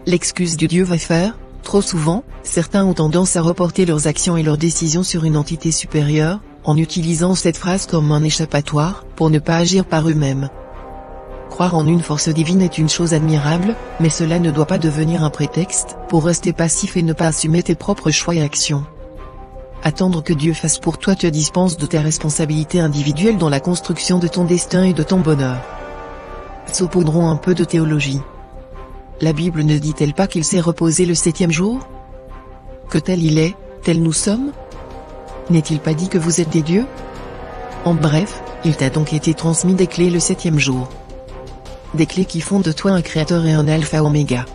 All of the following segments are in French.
l'excuse du Dieu va faire. Trop souvent, certains ont tendance à reporter leurs actions et leurs décisions sur une entité supérieure, en utilisant cette phrase comme un échappatoire, pour ne pas agir par eux-mêmes. Croire en une force divine est une chose admirable, mais cela ne doit pas devenir un prétexte pour rester passif et ne pas assumer tes propres choix et actions. Attendre que Dieu fasse pour toi te dispense de tes responsabilités individuelles dans la construction de ton destin et de ton bonheur. Saupoudrons un peu de théologie. La Bible ne dit-elle pas qu'il s'est reposé le 7e jour? Que tel il est, tel nous sommes? N'est-il pas dit que vous êtes des dieux? En bref, il t'a donc été transmis des clés le 7e jour. Des clés qui font de toi un créateur et un alpha oméga.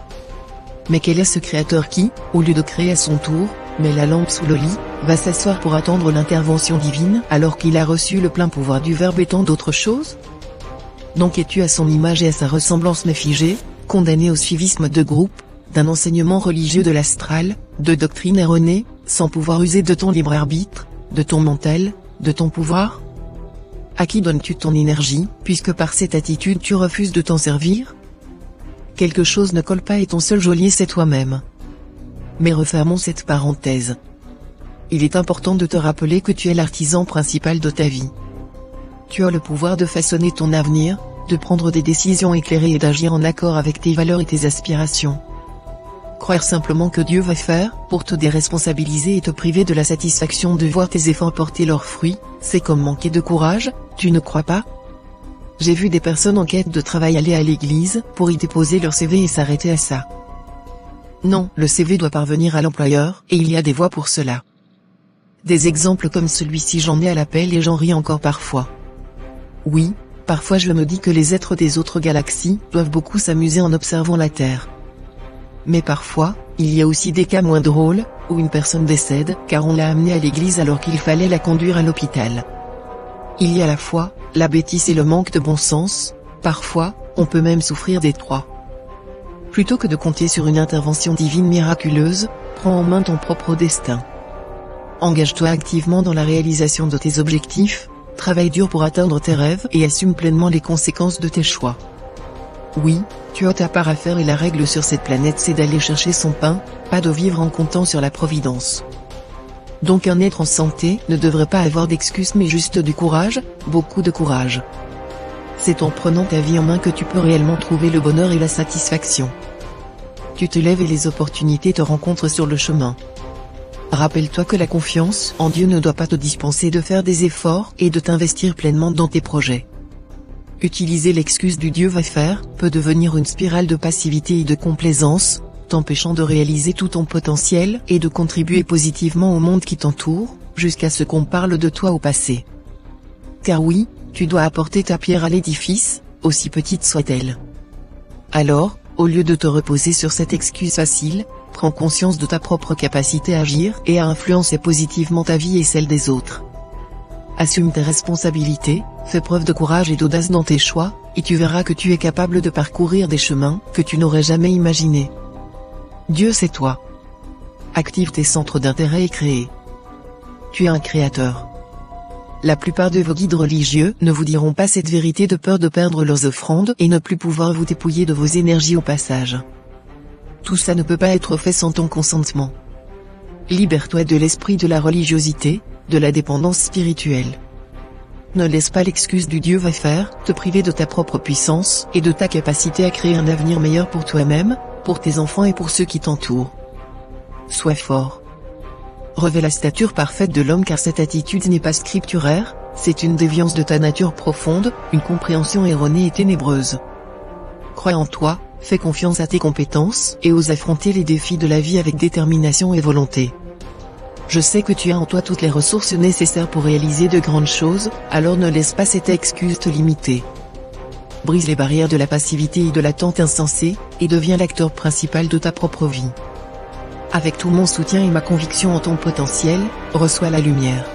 Mais quel est ce créateur qui, au lieu de créer à son tour, met la lampe sous le lit, va s'asseoir pour attendre l'intervention divine alors qu'il a reçu le plein pouvoir du Verbe et tant d'autres choses? Donc es-tu à son image et à sa ressemblance mais figé, condamné au suivisme de groupe, d'un enseignement religieux de l'astral, de doctrines erronées, sans pouvoir user de ton libre arbitre, de ton mental, de ton pouvoir? À qui donnes-tu ton énergie, puisque par cette attitude tu refuses de t'en servir? Quelque chose ne colle pas et ton seul geôlier c'est toi-même. Mais refermons cette parenthèse. Il est important de te rappeler que tu es l'artisan principal de ta vie. Tu as le pouvoir de façonner ton avenir, de prendre des décisions éclairées et d'agir en accord avec tes valeurs et tes aspirations. Croire simplement que Dieu va faire, pour te déresponsabiliser et te priver de la satisfaction de voir tes efforts porter leurs fruits, c'est comme manquer de courage, tu ne crois pas? J'ai vu des personnes en quête de travail aller à l'église, pour y déposer leur CV et s'arrêter à ça. Non, le CV doit parvenir à l'employeur, et il y a des voies pour cela. Des exemples comme celui-ci j'en ai à l'appel et j'en ris encore parfois. Oui, parfois je me dis que les êtres des autres galaxies doivent beaucoup s'amuser en observant la Terre. Mais parfois, il y a aussi des cas moins drôles, où une personne décède car on l'a amenée à l'église alors qu'il fallait la conduire à l'hôpital. Il y a la foi, la bêtise et le manque de bon sens, parfois, on peut même souffrir des trois. Plutôt que de compter sur une intervention divine miraculeuse, prends en main ton propre destin. Engage-toi activement dans la réalisation de tes objectifs, travaille dur pour atteindre tes rêves et assume pleinement les conséquences de tes choix. Oui, tu as ta part à faire et la règle sur cette planète c'est d'aller chercher son pain, pas de vivre en comptant sur la providence. Donc un être en santé ne devrait pas avoir d'excuses mais juste du courage, beaucoup de courage. C'est en prenant ta vie en main que tu peux réellement trouver le bonheur et la satisfaction. Tu te lèves et les opportunités te rencontrent sur le chemin. Rappelle-toi que la confiance en Dieu ne doit pas te dispenser de faire des efforts et de t'investir pleinement dans tes projets. Utiliser l'excuse du Dieu va faire peut devenir une spirale de passivité et de complaisance, t'empêchant de réaliser tout ton potentiel et de contribuer positivement au monde qui t'entoure, jusqu'à ce qu'on parle de toi au passé. Car oui, tu dois apporter ta pierre à l'édifice, aussi petite soit-elle. Alors, au lieu de te reposer sur cette excuse facile, prends conscience de ta propre capacité à agir et à influencer positivement ta vie et celle des autres. Assume tes responsabilités, fais preuve de courage et d'audace dans tes choix, et tu verras que tu es capable de parcourir des chemins que tu n'aurais jamais imaginés. Dieu c'est toi. Active tes centres d'intérêt et crée. Tu es un créateur. La plupart de vos guides religieux ne vous diront pas cette vérité de peur de perdre leurs offrandes et ne plus pouvoir vous dépouiller de vos énergies au passage. Tout ça ne peut pas être fait sans ton consentement. Libère-toi de l'esprit de la religiosité, de la dépendance spirituelle. Ne laisse pas l'excuse du Dieu va faire te priver de ta propre puissance et de ta capacité à créer un avenir meilleur pour toi-même, pour tes enfants et pour ceux qui t'entourent. Sois fort. Revêt la stature parfaite de l'homme car cette attitude n'est pas scripturaire, c'est une déviance de ta nature profonde, une compréhension erronée et ténébreuse. Crois en toi, fais confiance à tes compétences et ose affronter les défis de la vie avec détermination et volonté. Je sais que tu as en toi toutes les ressources nécessaires pour réaliser de grandes choses, alors ne laisse pas cette excuse te limiter. Brise les barrières de la passivité et de l'attente insensée, et deviens l'acteur principal de ta propre vie. Avec tout mon soutien et ma conviction en ton potentiel, reçois la lumière.